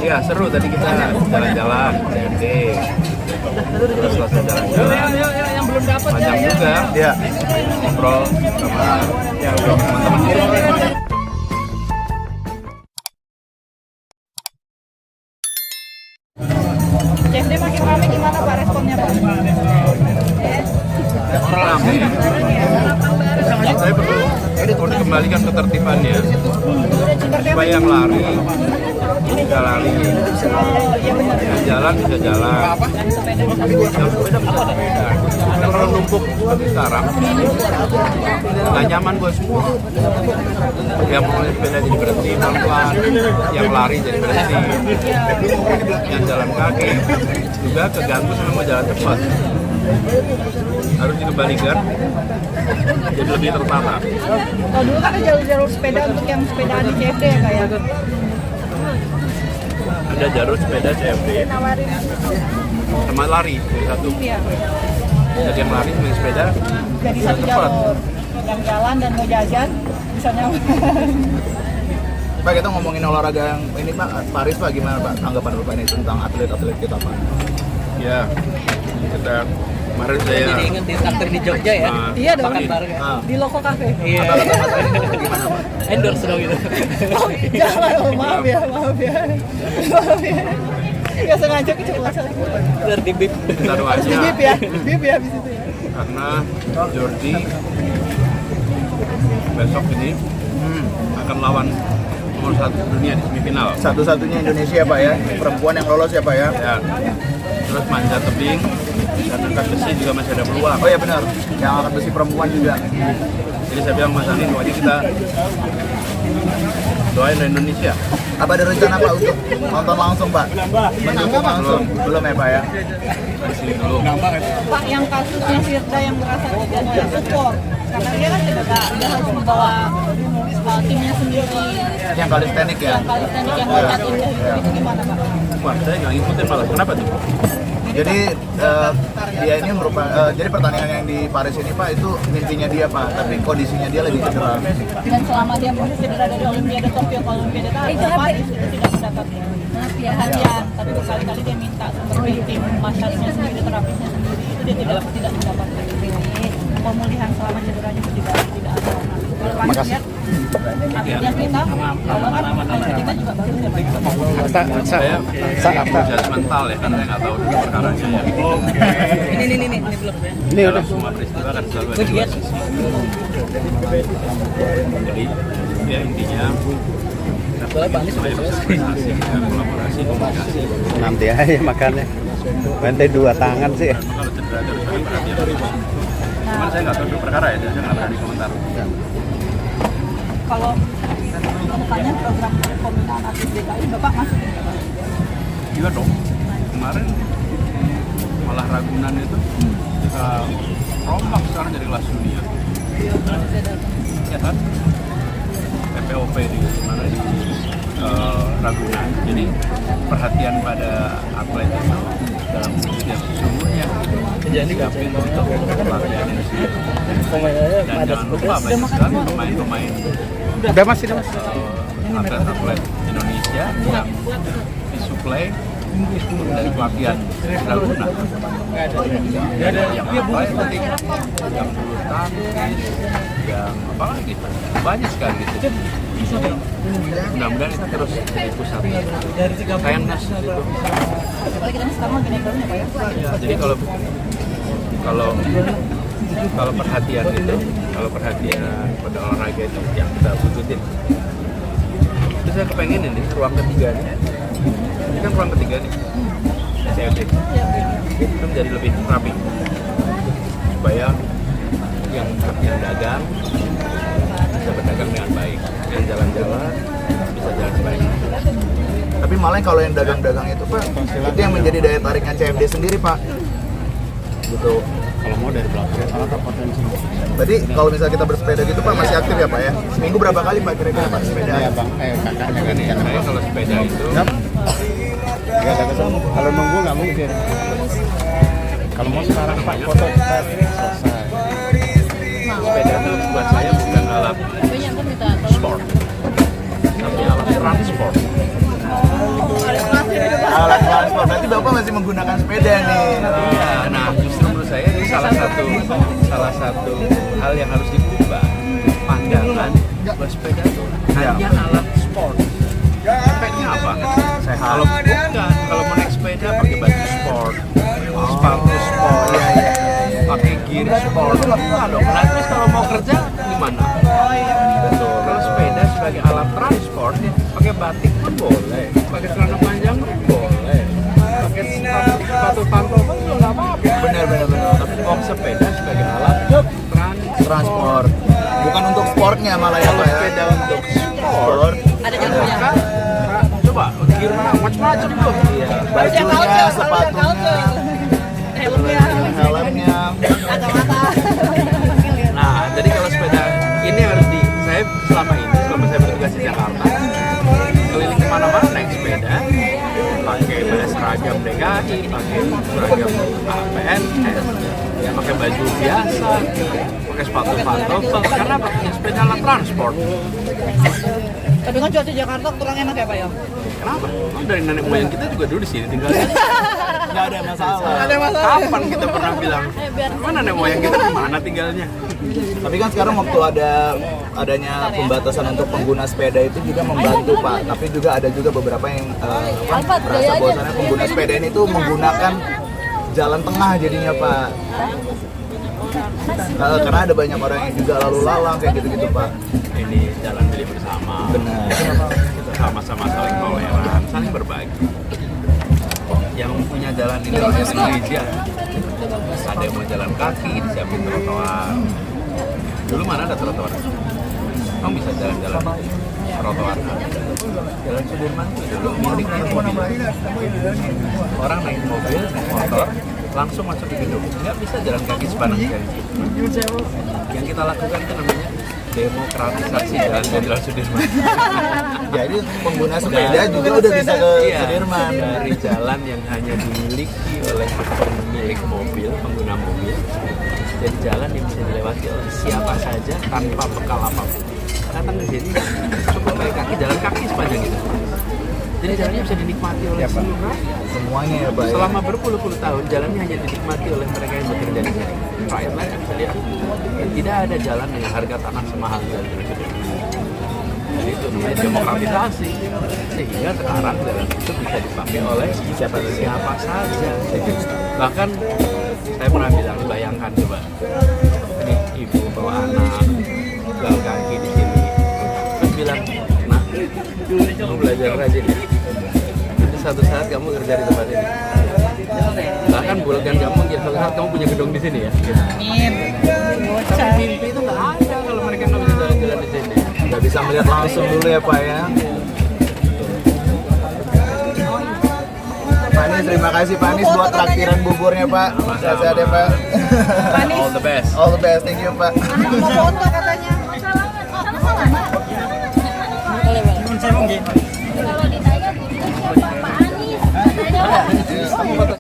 Iya seru, tadi kita jalan-jalan CFD. Terus selesai jalan-jalan yang belum dapat panjang juga Iya. ngobrol sama teman-teman. CFD makin rame, gimana Pak responnya Pak? Rame. Saya perlu dikembalikan ketertibannya supaya yang lari bisa lari, yang jalan bisa jalan, yang sepeda bisa sepeda. Kalau numpuk seperti sekarang nggak nyaman buat semua. Yang mau sepeda jadi berhenti pelan-pelan, yang lari jadi berhenti, yang jalan kaki juga keganggu sama jalan cepat. Harus dikembalikan jadi lebih tertata. Kalau dulu kan ada jalur-jalur sepeda untuk yang sepedaan di CFD ya Kak ya? Ada jalur sepeda CFD sama lari jadi satu. Iya. Jadi yang lari sama yang sepeda Jadi bisa satu cepat. jalur. Yang jalan dan mau jajan bisa nyaman. Pak, kita ngomongin olahraga yang ini Pak, Paris Pak, gimana Pak tanggapan Bapak ini tentang atlet-atlet kita Pak? Ya, kita kemarin saya Jadi ingetin takdir di Jogja ya. Iya dong. Makan bareng. Ah. Di Loko Cafe. Iya. Endorse dong gitu. Oh, jangan, oh, maaf ya. Maaf ya. Nggak sengaja keceplosan. Biar di bip. kita doain Harus di bip ya. Bip ya habis itu ya. karena Jordi besok ini akan lawan nomor 1 dunia di semifinal. Satu-satunya Indonesia Pak ya, perempuan yang lolos ya Pak ya? Ya. Terus manjat tebing dan angkat besi juga masih ada peluang. Oh ya benar, yang angkat besi perempuan juga. Jadi saya bilang Mas Ani, pokoknya kita doain Indonesia. Apa ada rencana Pak untuk nonton langsung Pak? Mendukung langsung? Belum ya Pak ya? Di sini dulu. Pak, yang kasusnya Firda yang merasa tidak support karena dia kan tidak harus membawa timnya sendiri, Yang kalistenik ya? yang kalistenik yang loncat indah itu gimana Pak? Wah, saya nggak ngikutin malah. Kenapa tuh? Jadi dia ini merupakan jadi pertandingan yang di Paris ini Pak itu mimpinya dia Pak, tapi kondisinya dia lagi cedera. Dan selama dia masih cedera dari Olimpiade Tokyo ke Olimpiade Paris itu tidak mendapat perhatian, tapi berkali-kali dia minta seperti tim massage-nya sendiri, terapisnya sendiri itu dia tidak mendapat. Pemulihan selama cederanya itu tidak ada. Makasih. Atletnya kita, kalau kan kita juga bagus ya Pak. Saya mental ya, karena saya nggak tahu perkaranya ya. Ini belum ya. Ini udah semua peristiwa kan selalu ada dua sisi. Jadi ya intinya Soalnya Pak Anies supaya bisa prestasi, kolaborasi, komunikasi. Nanti aja makannya. Nanti 2 tangan sih. Dan kalau cedera terus ada perhatian. Cuman saya nggak tahu itu perkara ya, jadi saya nggak berani komentar. Kalau kedepannya program pembinaan atlet DKI Bapak masuk Iya dong. Kemarin malah Ragunan itu kita rombak sekarang jadi kelas dunia. Ya kan? PPOP di mana di Ragunan. Jadi perhatian pada atlet itu dalam usia sesungguhnya siapin untuk pelatihan ini sendiri. Dan jangan lupa banyak sekali pemain-pemain Udah mas, ini mas. atlet-atlet Indonesia yang disuplai dari pelatihan Ragunan. Yang apa yang penting, yang bulu tangkis, yang apa lagi, banyak sekali gitu. Mudah-mudahan itu terus jadi pusat kindness gitu. Apalagi kita sekarang lagi naik daun ya Pak ya? Jadi kalau perhatian itu, kalau perhatian pada olahraga itu yang kita butuhin. Terus saya kepengen ini ruang ketiga nih. Ini kan ruang ketiga nih. CFD. Itu menjadi lebih rapi. Supaya yang dagang bisa berdagang dengan baik, yang jalan-jalan bisa jalan baik. Tapi malah kalau yang dagang-dagang itu Pak, itu yang menjadi daya tariknya CFD sendiri Pak. Gitu. Kalau mau dari belakang, salah potensi. Tadi kalau misalnya kita bersepeda gitu Pak masih aktif ya Pak ya? Seminggu berapa kali Pak kira-kira Pak sepeda? Iya bang, kakaknya kan ya. Saya kalau sepeda itu Gak ada kesana. Kalau nunggu nggak mungkin. Kalau mau sekarang Pak foto selesai. sepeda itu buat saya bukan alat sport, tapi alat transport. Ada kelas masih menggunakan sepeda nih. Iya, nah justru menurut saya ini salah satu hal yang harus diubah, pandangan bahwa sepeda itu hanya alat sport. Efeknya apa? Kalau bukan, kalau mau naik sepeda pakai baju sport, sepatu sport, pakai gear sport, enggak dong. Nah, terus kalau mau kerja gimana? Betul. Kalau sepeda sebagai alat transport, pakai batik pun boleh, pakai celana panjang pun boleh, pakai sepatu pantofel juga nggak apa-apa. Benar. Tapi kalau sepeda sebagai alat Transport. Bukan untuk sportnya malah ya Kalau Pak ya. sepeda untuk sport, Ada contohnya. maka coba gear macam-macam tuh. Iya, bajunya, sepatunya, helmnya. Nah, jadi kalau sepeda ini harus saya selama saya bertugas di Jakarta, keliling kemana-mana naik sepeda, pakai seragam DKI, pakai seragam APNS, ya pakai baju biasa, pakai sepatu pantofel. Karena apa? Ya, sepeda alat transport. Tapi kan cuaca Jakarta kurang enak ya Pak ya? Kenapa? Oh, dari nenek moyang kita juga dulu di sini tinggalnya. Nggak ada masalah. Kapan kita pernah bilang, mana nenek moyang kita di mana tinggalnya? Tapi kan sekarang waktu adanya pembatasan untuk pengguna sepeda itu juga membantu Pak. Tapi juga ada juga beberapa yang merasa bahwasannya pengguna sepeda ini tuh menggunakan jalan tengah jadinya Pak. Karena ada banyak orang yang juga lalu lalang kayak gitu-gitu Pak. Ini jalan milik bersama. Benar. Kita sama-sama saling toleran, saling berbagi. Yang punya jalan ini harusnya gereja. Ada yang mau jalan kaki, disiapin trotoar. Dulu mana ada trotoar? Kamu bisa jalan-jalan trotoar. Jalan Sudirman itu dulu milik mobil. Orang naik mobil, naik motor, langsung masuk ke gedung. Nggak bisa jalan kaki sepanjang sekali. Yang kita lakukan itu namanya demokratisasi jalan Sudirman. Jadi pengguna sepeda juga udah bisa ke Iya, Sudirman. dari jalan yang hanya dimiliki oleh pemilik mobil, pengguna mobil, jadi jalan yang bisa dilewati oleh siapa saja tanpa bekal apapun. Datang ke sini cukup naik kaki, jalan kaki sepanjang itu. Jadi jalannya bisa dinikmati oleh seluruh rakyat. Semuanya ya Pak ya. Selama berpuluh-puluh tahun jalannya hanya dinikmati oleh mereka yang bekerja di sini. Rakyat lain bisa lihat. Dan tidak ada jalan dengan harga tanah semahal jalan Sudirman. Jadi itu namanya demokratisasi. Sehingga sekarang jalan itu bisa dipakai oleh siapa saja. Bahkan saya pernah bilang, bayangkan coba, nih ibu bawa anak jalan kaki di sini, terus bilang, nah, kamu belajar rajin ya. Nanti suatu saat kamu kerja di tempat ini. Bahkan bukan kamu, ya suatu saat kamu punya gedung di sini ya. Amin. Tapi mimpi itu nggak ada kalau mereka nggak bisa jalan-jalan di sini. Nggak bisa melihat langsung dulu ya Pak ya. Pak Anies, terima kasih Pak Anies buat traktiran buburnya Pak. Sehat-sehat ya Pak. All the best. All the best, thank you Pak. Mau foto katanya.